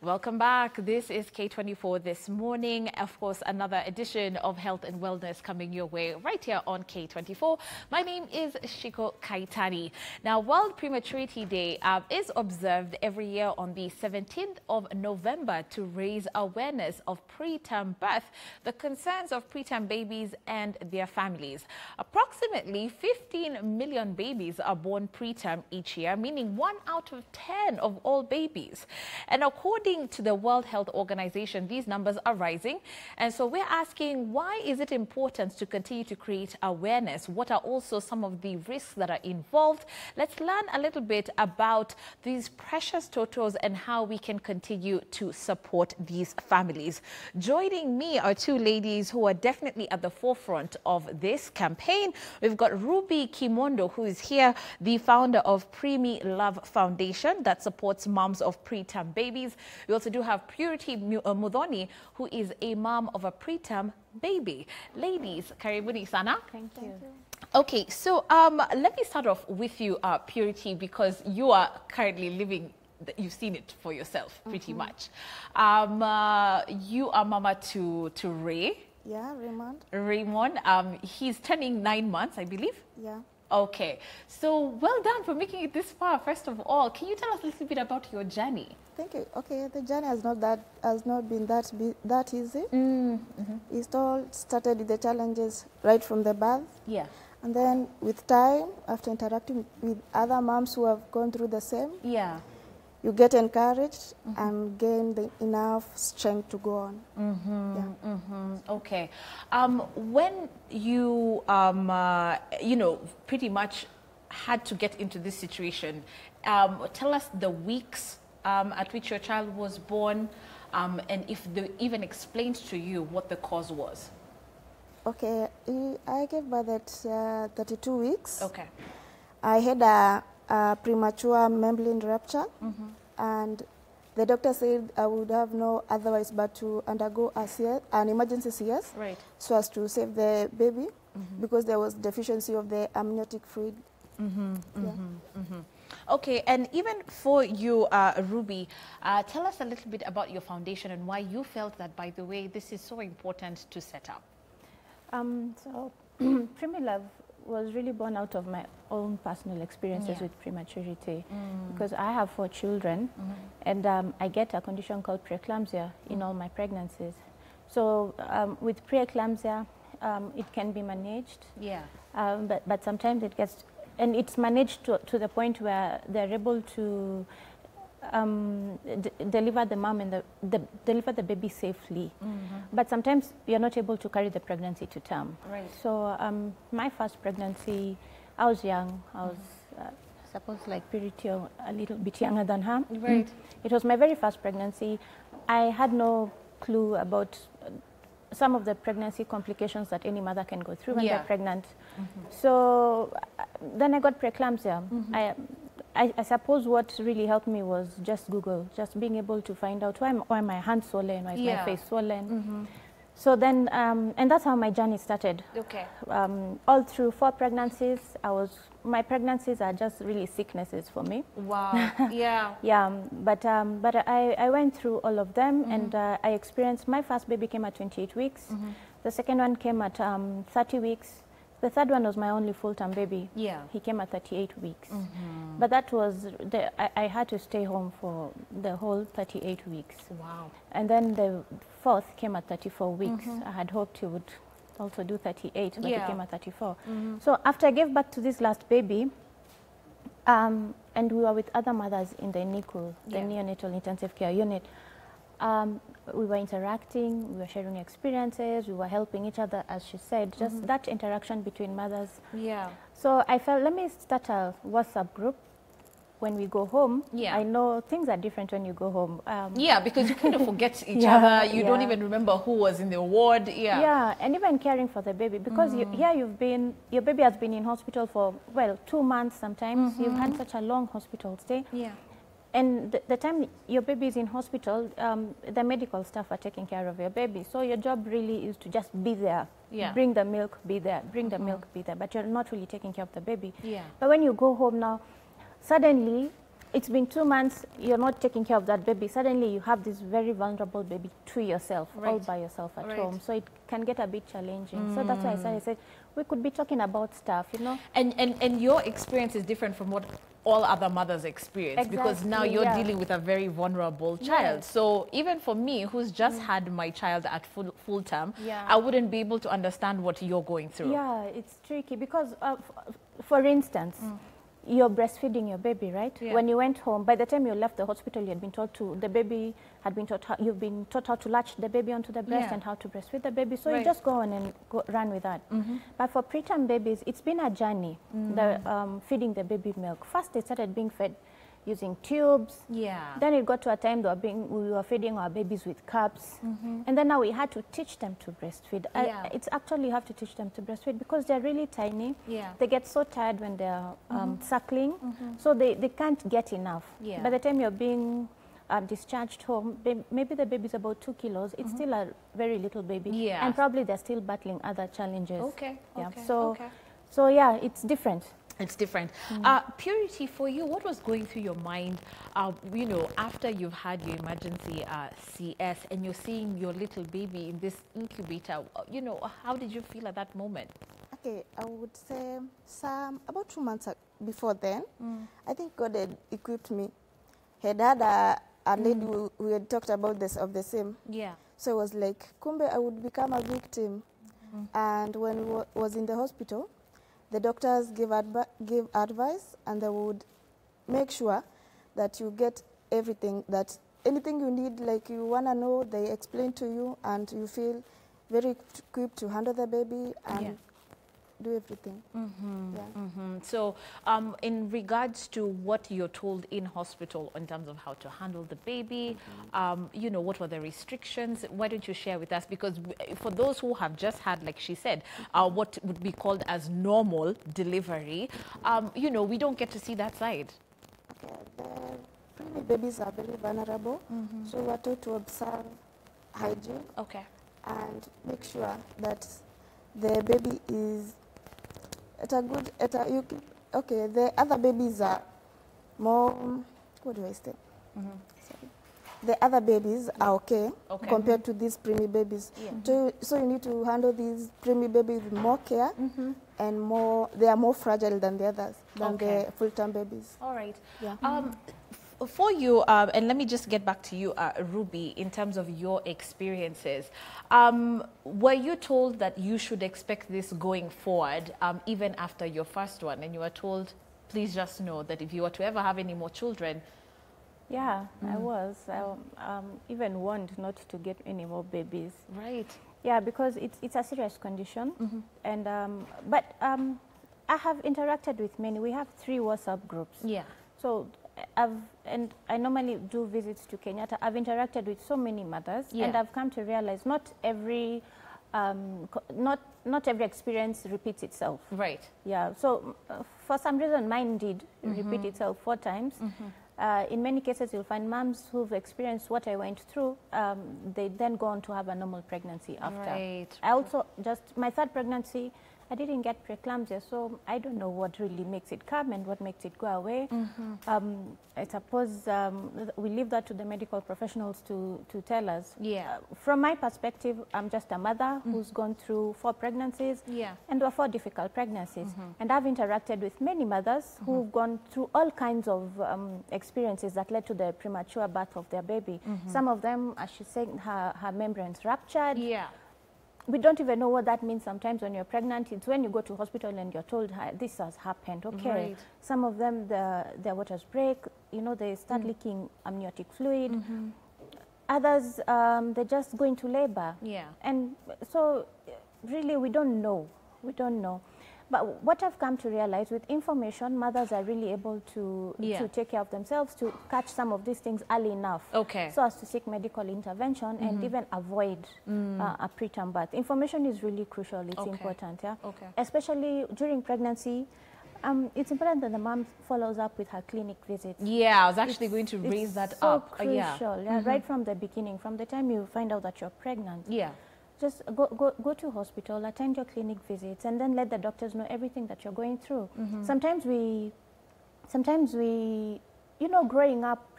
Welcome back. This is K24 This Morning. Of course, another edition of Health and Wellness coming your way right here on K24. My name is Shiko Kaitani. Now, World Prematurity Day is observed every year on the 17th of November to raise awareness of preterm birth, the concerns of preterm babies and their families. Approximately 15 million babies are born preterm each year, meaning 1 out of 10 of all babies. And according to the World Health Organization, these numbers are rising. And so we're asking, why is it important to continue to create awareness? What are also some of the risks that are involved? Let's learn a little bit about these precious totals and how we can continue to support these families. Joining me are two ladies who are definitely at the forefront of this campaign. We've got Ruby Kimondo, who is here, the founder of Preemie Love Foundation that supports moms of preterm babies. We also do have Muthoni, who is a mom of a preterm baby. Ladies, karibuni sana. Thank you. Okay, so let me start off with you, Purity, because you are currently living, you've seen it for yourself pretty much. You are mama to Ray. Yeah, Raymond. He's turning 9 months, I believe. Yeah. Okay, so well done for making it this far. First of all, can you tell us a little bit about your journey? Thank you. Okay, the journey has not been that easy. It all started with the challenges right from the birth. Yeah. And then with time, after interacting with other moms who have gone through the same, Yeah. you get encouraged and gain the enough strength to go on. Okay. When you, you know, pretty much had to get into this situation, tell us the weeks at which your child was born, and if they even explained to you what the cause was. Okay, I gave birth at 32 weeks. Okay. I had a premature membrane rupture, and the doctor said I would have no otherwise but to undergo an emergency CS, Right. so as to save the baby, because there was deficiency of the amniotic fluid. Okay, and even for you, Ruby, tell us a little bit about your foundation and why you felt that, by the way, this is so important to set up. So Preemie Love was really born out of my own personal experiences with prematurity, because I have 4 children, and I get a condition called preeclampsia in all my pregnancies. So with preeclampsia, it can be managed, but sometimes it gets, and it's managed to the point where they're able to deliver the mom and deliver the baby safely. But sometimes you're not able to carry the pregnancy to term. Right. So my first pregnancy, I was young. I was supposed like Purity, a little bit younger than her. Right. It was my very first pregnancy. I had no clue about some of the pregnancy complications that any mother can go through when they're pregnant. So then I got preeclampsia. I suppose what really helped me was just Google, just being able to find out why my hands swollen, why is my face swollen. So then, and that's how my journey started. Okay. All through 4 pregnancies, my pregnancies are just really sicknesses for me. Wow. Yeah. Yeah, but I went through all of them, and I experienced, my first baby came at 28 weeks. The second one came at 30 weeks. The third one was my only full-term baby. Yeah. He came at 38 weeks. But that was, I had to stay home for the whole 38 weeks. Wow. And then the fourth came at 34 weeks. I had hoped he would also do 38, but he came at 34. So after I gave birth to this last baby, and we were with other mothers in the NICU, the neonatal intensive care unit, we were interacting, we were sharing experiences, we were helping each other, as she said, just that interaction between mothers. Yeah. So I felt, let me start a WhatsApp group when we go home. Yeah. I know things are different when you go home. Yeah, because you kind of forget each other. You don't even remember who was in the ward. Yeah. Yeah, and even caring for the baby, because your baby has been in hospital for, well, 2 months sometimes. You've had such a long hospital stay. Yeah. And the time your baby is in hospital, the medical staff are taking care of your baby. So your job really is to just be there. Yeah. Bring the milk, be there. Bring the milk, be there. But you're not really taking care of the baby. Yeah. But when you go home now, suddenly it's been 2 months, you're not taking care of that baby. Suddenly you have this very vulnerable baby to yourself, all by yourself at home. So it can get a bit challenging. So that's why I said we could be talking about stuff, you know. And your experience is different from what all other mothers experience, because now you're dealing with a very vulnerable child. So even for me, who's just had my child at full term, I wouldn't be able to understand what you're going through. Yeah, it's tricky because, for instance, you're breastfeeding your baby, right? When you went home, by the time you left the hospital, you had been taught to, the baby had been taught, you've been taught how to latch the baby onto the breast and how to breastfeed the baby. So you just go on and run with that. But for preterm babies, it's been a journey, feeding the baby milk. First, they started being fed using tubes. Then it got to a time we were feeding our babies with cups. And then now we had to teach them to breastfeed. It's actually, you have to teach them to breastfeed because they're really tiny. They get so tired when they're suckling. So they can't get enough. By the time you're being discharged home, maybe the baby's about 2 kilos. It's still a very little baby. And probably they're still battling other challenges. So yeah, it's different. It's different. Purity, for you, what was going through your mind, you know, after you've had your emergency CS and you're seeing your little baby in this incubator? You know, how did you feel at that moment? Okay, I would say about 2 months before then, I think God had equipped me. Had had a lady who had talked about this of the same. So it was like, kumbe, I would become a victim. And when we was in the hospital, the doctors give advice, and they would make sure that you get everything, that anything you need, like you want to know, they explain to you, and you feel very equipped to handle the baby and do everything. So in regards to what you're told in hospital in terms of how to handle the baby, you know, what were the restrictions? Why don't you share with us? Because for those who have just had, like she said, what would be called as normal delivery, you know, we don't get to see that side. Okay, the preemie babies are very vulnerable, so we're told to observe hygiene and make sure that the baby is at a good, the other babies are more, what do I say? The other babies are okay compared to these preemie babies. So you need to handle these preemie babies with more care and more, they are more fragile than the others, than the full-term babies. All right. For you, and let me just get back to you, Ruby, in terms of your experiences. Were you told that you should expect this going forward, even after your first one? And you were told, please just know that if you were to ever have any more children. Yeah, I was. I even warned not to get any more babies. Right. Yeah, because it's a serious condition. And but I have interacted with many. We have 3 WhatsApp groups. So and I normally do visits to Kenyatta. I've interacted with so many mothers, and I've come to realize not every experience repeats itself. Right. Yeah. So for some reason, mine did repeat itself 4 times. In many cases, you'll find moms who've experienced what I went through. They then go on to have a normal pregnancy after. Right. I also my 3rd pregnancy, I didn't get preeclampsia, so I don't know what really makes it come and what makes it go away. I suppose we leave that to the medical professionals to tell us. From my perspective, I'm just a mother who's gone through 4 pregnancies, and 4 difficult pregnancies. And I've interacted with many mothers who've gone through all kinds of experiences that led to the premature birth of their baby. Some of them, as she's saying, her membranes ruptured. We don't even know what that means sometimes when you're pregnant. It's when you go to hospital and you're told this has happened. Some of them, their waters break, you know, they start leaking amniotic fluid. Others, they just go into labor. And so really we don't know. But what I've come to realize, with information, mothers are really able to take care of themselves, to catch some of these things early enough, so as to seek medical intervention and even avoid a preterm birth. Information is really crucial. It's important, especially during pregnancy. It's important that the mom follows up with her clinic visits. I was actually going to raise that up. It's so crucial, right from the beginning, from the time you find out that you're pregnant. Just go to hospital, attend your clinic visits, and then let the doctors know everything that you're going through. Sometimes we you know, growing up,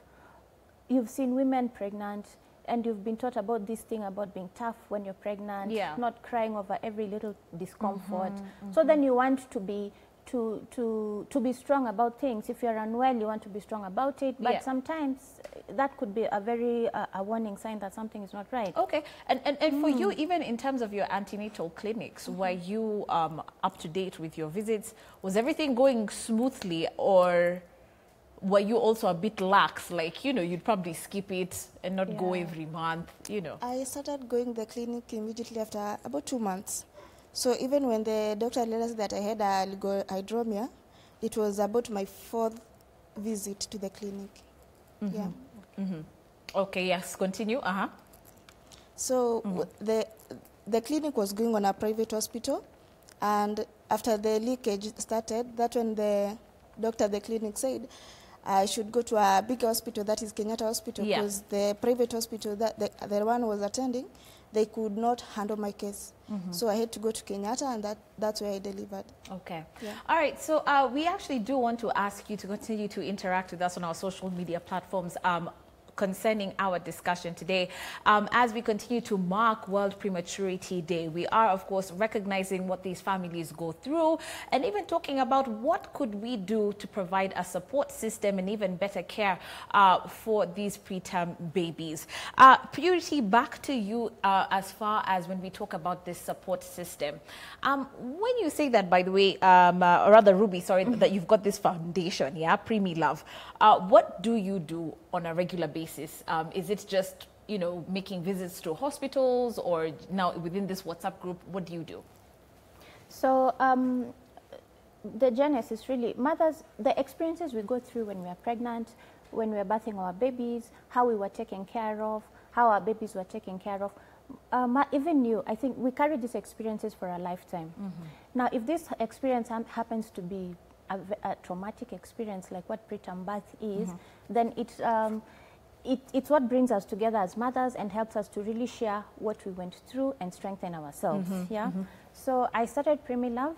you've seen women pregnant, and you've been taught about this thing about being tough when you're pregnant, not crying over every little discomfort. So then you want to be strong about things. If you're unwell, you want to be strong about it. But sometimes that could be a very a warning sign that something is not right. Okay, and for you, even in terms of your antenatal clinics, were you up to date with your visits? Was everything going smoothly, or were you also a bit lax, like, you know, you'd probably skip it and not go every month, you know? I started going to the clinic immediately after about 2 months. So even when the doctor realized that I had a oligohydromia, it was about my 4th visit to the clinic. Okay, yes, continue. So the clinic was going on a private hospital, and after the leakage started, that's when the doctor at the clinic said I should go to a big hospital, that is Kenyatta Hospital, because the private hospital that the one was attending, they could not handle my case. So I had to go to Kenyatta, and that's where I delivered. Okay. All right. So we actually do want to ask you to continue to interact with us on our social media platforms concerning our discussion today. As we continue to mark World Prematurity Day, we are, of course, recognizing what these families go through, and even talking about what could we do to provide a support system and even better care for these preterm babies. Purity, back to you as far as when we talk about this support system. When you say that, by the way, or rather, Ruby, sorry, that you've got this foundation, Preemie Love, what do you do on a regular basis? Is it just, you know, making visits to hospitals, or now within this WhatsApp group, what do you do? So the genesis really, mothers, the experiences we go through when we are pregnant, when we are birthing our babies, how we were taken care of, how our babies were taken care of. Even you, I think we carry these experiences for a lifetime. Now, if this experience happens to be a traumatic experience like what preterm birth is, then it's what brings us together as mothers and helps us to really share what we went through and strengthen ourselves. So I started Preemie Love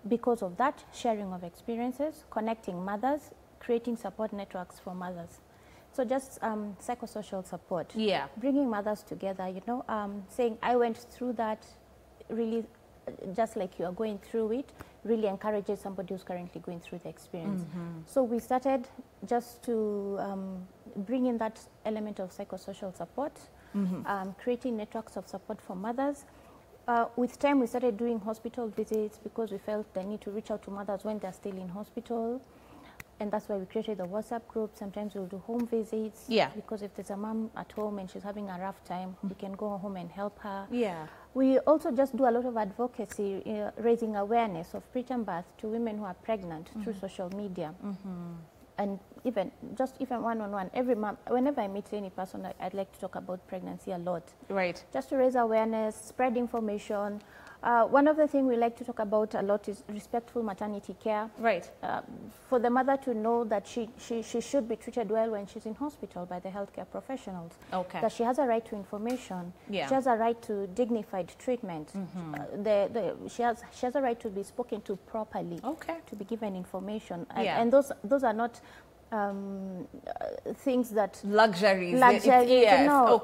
because of that, sharing of experiences, connecting mothers, creating support networks for mothers. So just psychosocial support, bringing mothers together, you know, saying I went through that, really just like you are going through it, really encourages somebody who's currently going through the experience. So we started just to bring in that element of psychosocial support, creating networks of support for mothers. With time, we started doing hospital visits because we felt the need to reach out to mothers when they're still in hospital. And that's why we created the WhatsApp group. Sometimes we'll do home visits. Because if there's a mom at home and she's having a rough time, we can go home and help her. We also just do a lot of advocacy, raising awareness of preterm birth to women who are pregnant through social media. And even one-on-one, every month, whenever I meet any person, I'd like to talk about pregnancy a lot. Just to raise awareness, spread information. One of the things we like to talk about a lot is respectful maternity care. For the mother to know that she should be treated well when she's in hospital by the healthcare professionals. That she has a right to information. She has a right to dignified treatment. She has a right to be spoken to properly. To be given information. And those are not things that luxuries. No.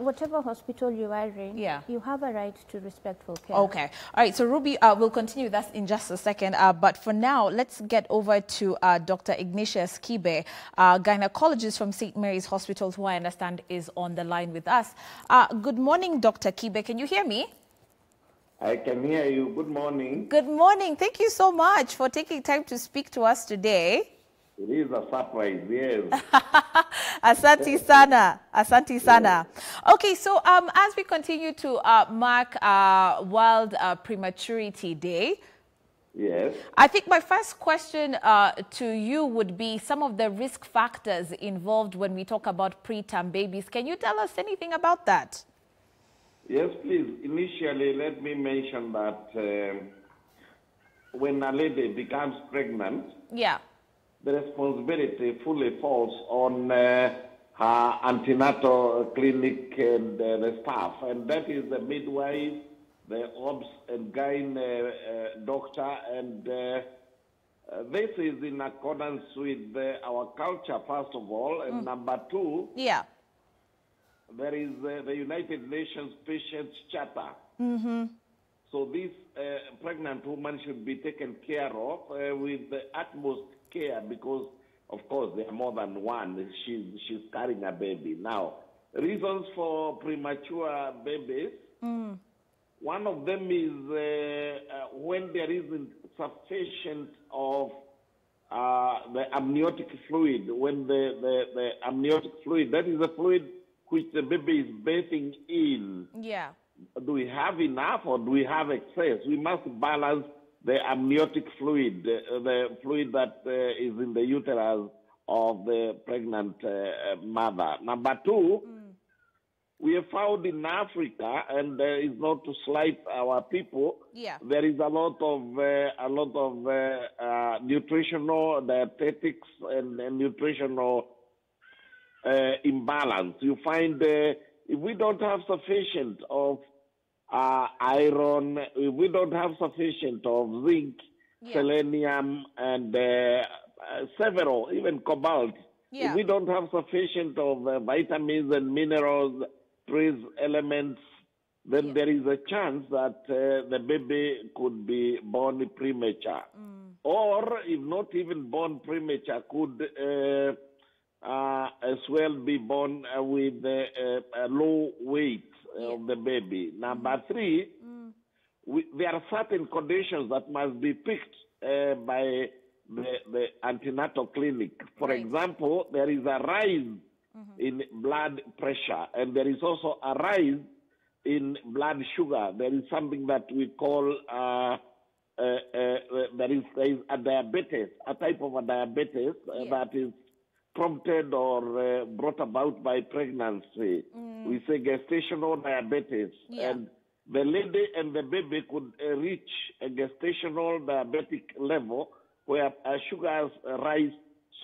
Whatever hospital you are in, you have a right to respectful care. All right. So Ruby, we'll continue that in just a second. But for now, let's get over to Dr. Ignatius Kibe, gynecologist from St. Mary's Hospital, who I understand is on the line with us. Good morning, Dr. Kibe. Can you hear me? I can hear you. Good morning. Good morning. Thank you so much for taking time to speak to us today. It is a surprise, yes. Asante sana. Asante sana. Okay, so as we continue to mark World Prematurity Day, I think my first question to you would be some of the risk factors involved when we talk about preterm babies. Can you tell us anything about that? Yes, please. Initially, let me mention that when a lady becomes pregnant, the responsibility fully falls on her antenatal clinic and the staff, and that is the midwife, the obs and gyne doctor, and This is in accordance with our culture, first of all. And number two, there is the United Nations Patients Charter. So this pregnant woman should be taken care of with the utmost care because, of course, there are more than one. She's carrying a baby. Now, reasons for premature babies, one of them is when there isn't sufficient of the amniotic fluid. When the amniotic fluid, that is the fluid which the baby is bathing in. Do we have enough or do we have excess? We must balance the amniotic fluid, the fluid that is in the uterus of the pregnant mother. Number two, we have found in Africa, and it's not to slight our people, there is a lot of nutritional dietetics and nutritional imbalance. You find if we don't have sufficient of iron, if we don't have sufficient of zinc, selenium, and several, even cobalt, if we don't have sufficient of vitamins and minerals, trace elements, then there is a chance that the baby could be born premature. Or, if not even born premature, could as well be born with a low weight of the baby. Number three, there are certain conditions that must be picked by the antenatal clinic. For example, there is a rise in blood pressure, and there is also a rise in blood sugar. There is something that we call there is a diabetes, a type of a diabetes that is prompted or brought about by pregnancy. We say gestational diabetes. And the lady and the baby could reach a gestational diabetic level where sugars rise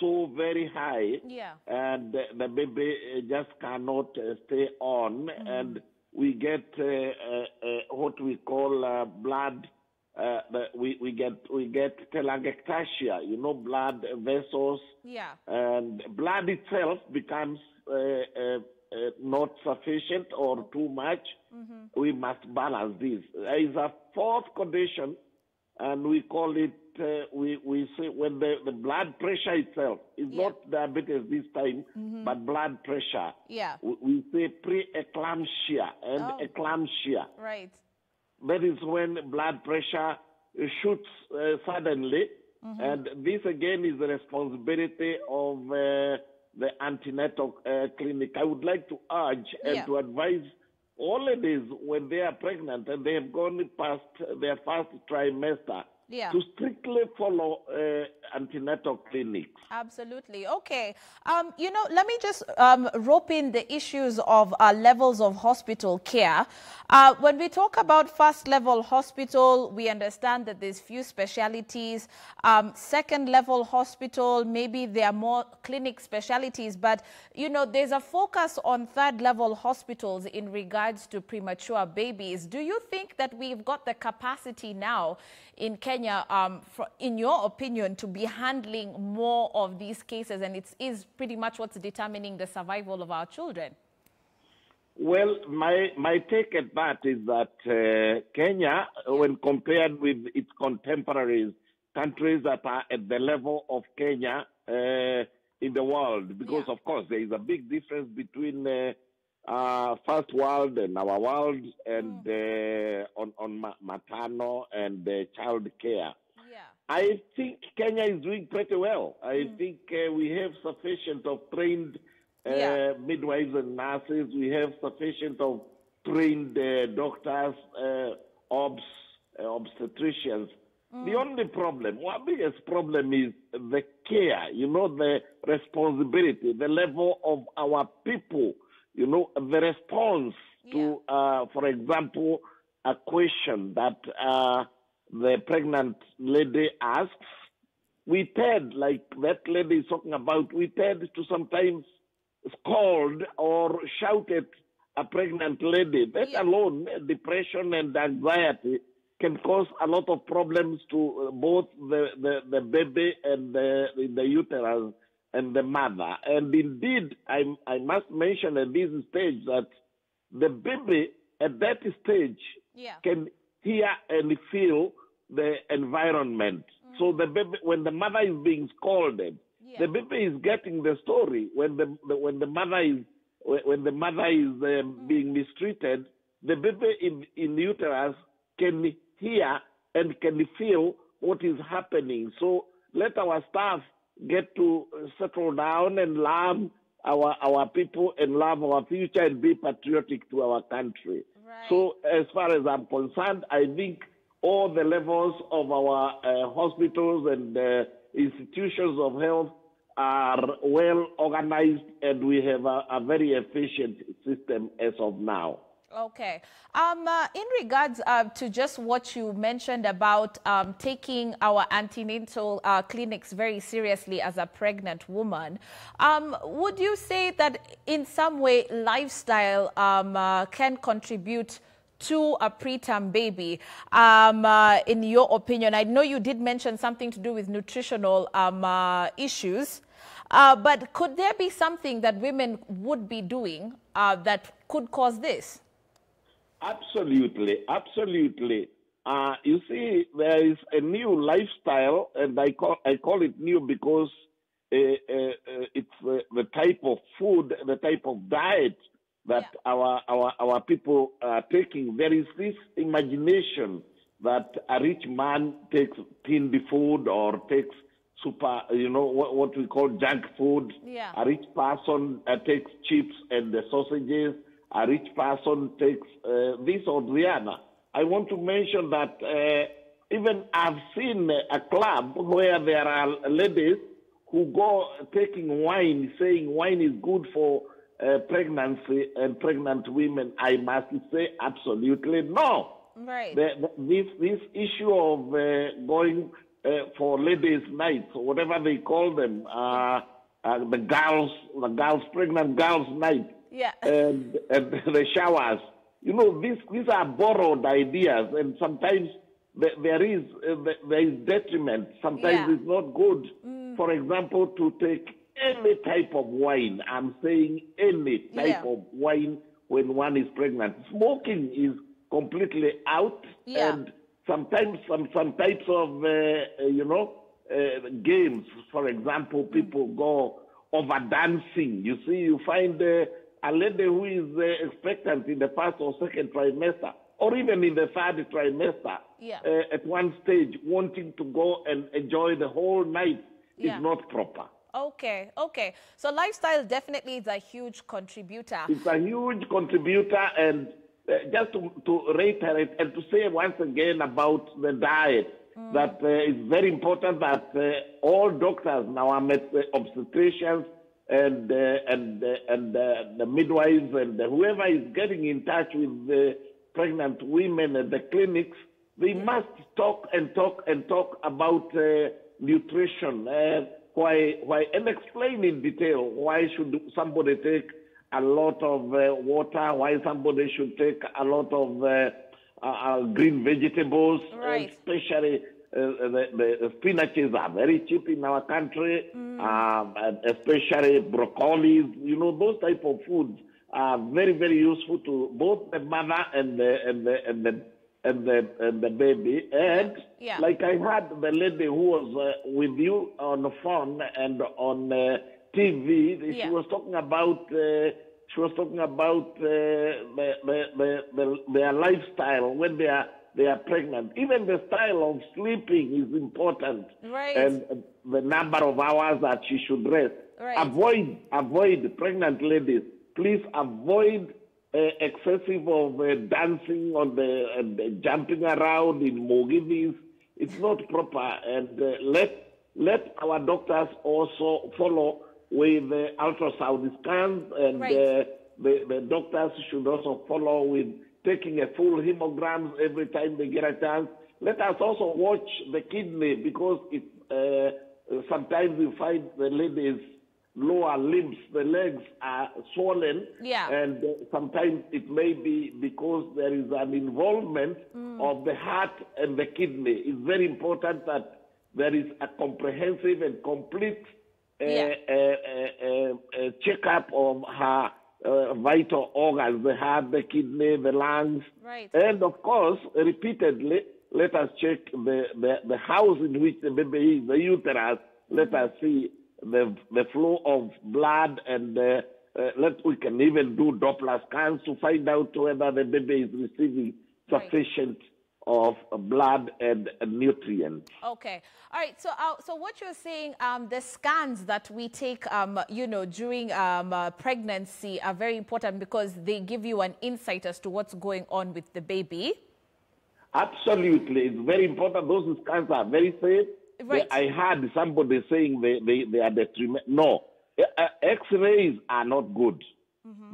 so very high, and the baby just cannot stay on, and we get what we call blood. We get telangiectasia, blood vessels, and blood itself becomes not sufficient or too much. We must balance this. There is a fourth condition, and we call it, we say when the blood pressure itself is not diabetes this time, but blood pressure. We say preeclampsia and eclampsia. That is when blood pressure shoots suddenly, and this again is the responsibility of the antenatal clinic. I would like to urge and to advise all ladies when they are pregnant and they have gone past their first trimester to strictly follow antenatal clinics. Absolutely. Okay. Let me just rope in the issues of levels of hospital care. When we talk about first level hospital, we understand that there's few specialties. Second level hospital, maybe there are more clinic specialties, but, there's a focus on third level hospitals in regards to premature babies. Do you think that we've got the capacity now in Kenya, in your opinion, to be handling more of these cases, and it is pretty much what's determining the survival of our children? Well, my take at that is that Kenya, when compared with its contemporaries, countries that are at the level of Kenya in the world, because of course there is a big difference between first world and our world, and on maternal and child care. I think Kenya is doing pretty well. I think we have sufficient of trained midwives and nurses. We have sufficient of trained doctors, obstetricians. The only problem, our biggest problem is the care, the responsibility, the level of our people, the response to, for example, a question that the pregnant lady asks. We tend, like that lady is talking about, we tend to sometimes scold or shout at a pregnant lady. That alone, depression and anxiety can cause a lot of problems to both the baby and the uterus and the mother. And indeed, I must mention at this stage that the baby at that stage can hear and feel the environment. So the baby, when the mother is being scolded, the baby is getting the story. When the mother is being mistreated, the baby in the uterus can hear and can feel what is happening. So let our staff get to settle down and love our people and love our future and be patriotic to our country. Right. So as far as I'm concerned, I think all the levels of our hospitals and institutions of health are well organized, and we have a very efficient system as of now. Okay. In regards to just what you mentioned about taking our antenatal clinics very seriously as a pregnant woman, would you say that in some way lifestyle can contribute to a preterm baby, in your opinion? I know you did mention something to do with nutritional issues, but could there be something that women would be doing that could cause this? Absolutely, absolutely. You see, there is a new lifestyle, and I call it new because it's the type of food, the type of diet that our people are taking. There is this imagination that a rich man takes tinned food or takes super, what we call junk food. Yeah. A rich person takes chips and the sausages. A rich person takes this or the. I want to mention that even I've seen a club where there are ladies who go taking wine, saying wine is good for pregnancy and pregnant women. I must say absolutely no. Right. This issue of going for ladies' nights, or whatever they call them, the pregnant girls' night. Yeah. And the showers. These are borrowed ideas, and sometimes there is detriment. Sometimes it's not good. For example, to take any type of wine. I'm saying any type of wine when one is pregnant. Smoking is completely out, and sometimes some types of games. For example, people go over dancing. You see, you find a lady who is expectant in the first or second trimester, or even in the third trimester, at one stage, wanting to go and enjoy the whole night is not proper. Okay, okay. So lifestyle definitely is a huge contributor. It's a huge contributor, and just to reiterate and to say once again about the diet, that it's very important that all doctors now are obstetricians and the midwives and whoever is getting in touch with the pregnant women at the clinics, they must talk about nutrition. Why and explain in detail why should somebody take a lot of water, why somebody should take a lot of green vegetables, right. Especially the spinaches are very cheap in our country, especially broccolis. Those type of foods are very, very useful to both the mother and the baby. And like I had the lady who was with you on the phone and on TV, she was talking about their lifestyle when they are pregnant. Even the style of sleeping is important, right. And the number of hours that she should rest. Right. Avoid pregnant ladies. Please avoid excessive of dancing on the jumping around in moginis. It's not proper, and let our doctors also follow with ultrasound scans, and right. The doctors should also follow with taking a full hemogram every time they get a chance. Let us also watch the kidney, because sometimes you find the ladies, lower limbs, the legs are swollen, and sometimes it may be because there is an involvement of the heart and the kidney. It's very important that there is a comprehensive and complete checkup of her vital organs, the heart, the kidney, the lungs, and of course, repeatedly, let us check the house in which the baby is, the uterus. Let us see the flow of blood, and we can even do Doppler scans to find out whether the baby is receiving sufficient of blood and nutrients. Okay. All right. So what you're saying, the scans that we take, during pregnancy are very important because they give you an insight as to what's going on with the baby. Absolutely. It's very important. Those scans are very safe. Right. I heard somebody saying they are detrimental. No. X-rays are not good.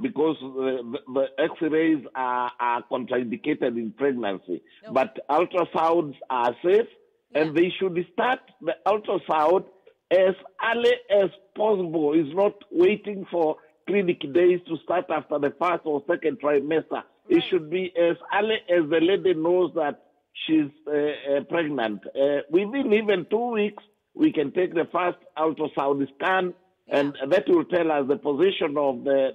Because the X-rays are contraindicated in pregnancy. Okay. But ultrasounds are safe, and they should start the ultrasound as early as possible. It's not waiting for clinic days to start after the first or second trimester. Right. It should be as early as the lady knows that she's pregnant. Within even 2 weeks, we can take the first ultrasound scan. And that will tell us the position of the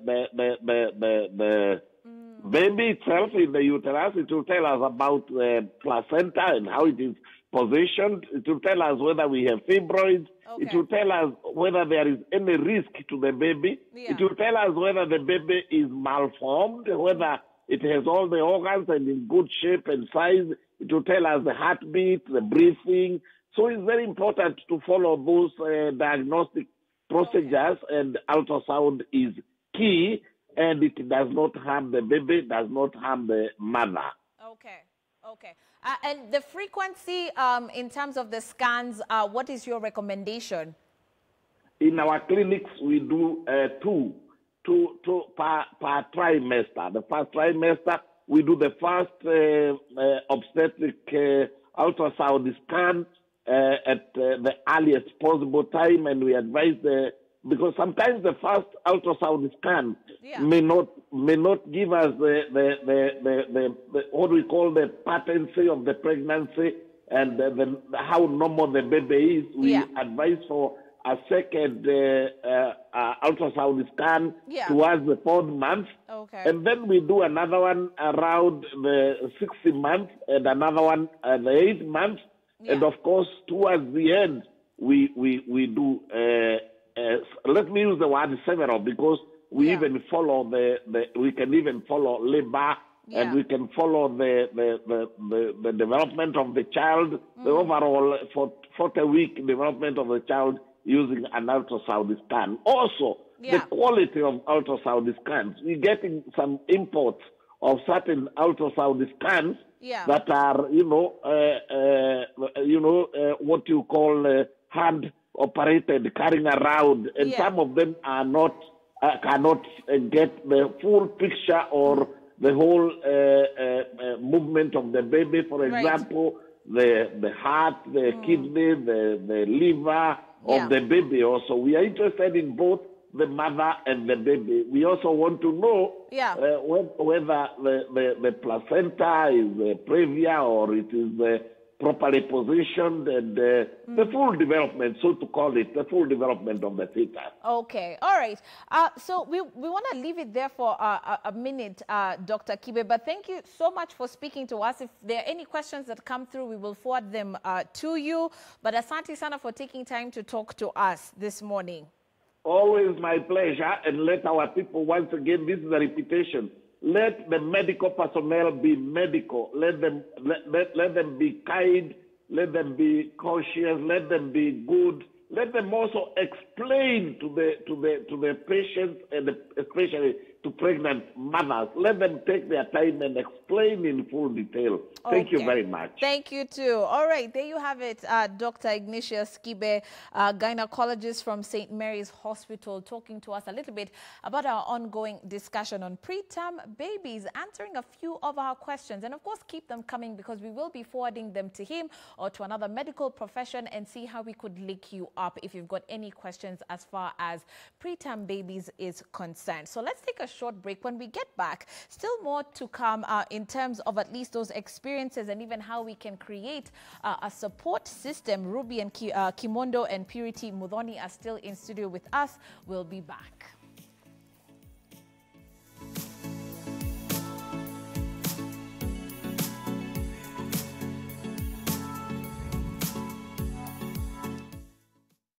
baby itself in the uterus. It will tell us about the placenta and how it is positioned. It will tell us whether we have fibroids. Okay. It will tell us whether there is any risk to the baby. Yeah. It will tell us whether the baby is malformed, whether it has all the organs and in good shape and size. It will tell us the heartbeat, the breathing. So it's very important to follow those diagnostic procedures, and ultrasound is key, and it does not harm the baby, does not harm the mother. Okay, okay. And the frequency in terms of the scans, what is your recommendation? In our clinics, we do two per trimester. The first trimester, we do the first obstetric ultrasound scan at the earliest possible time, and we advise because sometimes the first ultrasound scan may not give us the what we call the patency of the pregnancy and how normal the baby is. We advise for a second ultrasound scan towards the 4th month, and then we do another one around the 60th month and another one at the 8th month. Yeah. And of course, towards the end, we do. Let me use the word several because we even follow we can even follow labor, and we can follow the development of the child, the overall 40-week development of the child using an ultrasound scan. Also, the quality of ultrasound scans. We're getting some imports of certain ultrasound scans that are, what you call hand operated, carrying around, and some of them are not cannot get the full picture or the whole movement of the baby. For example, the heart, the kidney, the liver of the baby. Also, we are interested in both the mother and the baby. We also want to know whether the placenta is previa or it is properly positioned, and the full development, so to call it, the full development of the fetus. Okay, all right. So we want to leave it there for a minute, Dr. Kibe, but thank you so much for speaking to us. If there are any questions that come through, we will forward them to you. But asante sana for taking time to talk to us this morning. Always my pleasure, and let our people, once again, this is a repetition. Let the medical personnel be medical. Let them be kind. Let them be cautious. Let them be good. Let them also explain to the patients, and especially to pregnant mothers. Let them take their time and explain in full detail. Thank you very much. Thank you too. All right, there you have it. Dr. Ignatius Kibe, gynecologist from St. Mary's Hospital, talking to us a little bit about our ongoing discussion on preterm babies, answering a few of our questions. And of course, keep them coming because we will be forwarding them to him or to another medical profession and see how we could link you up if you've got any questions as far as preterm babies is concerned. So let's take a short break. When we get back, still more to come in terms of at least those experiences and even how we can create a support system. Ruby and Kimondo and Purity Muthoni are still in studio with us. We'll be back.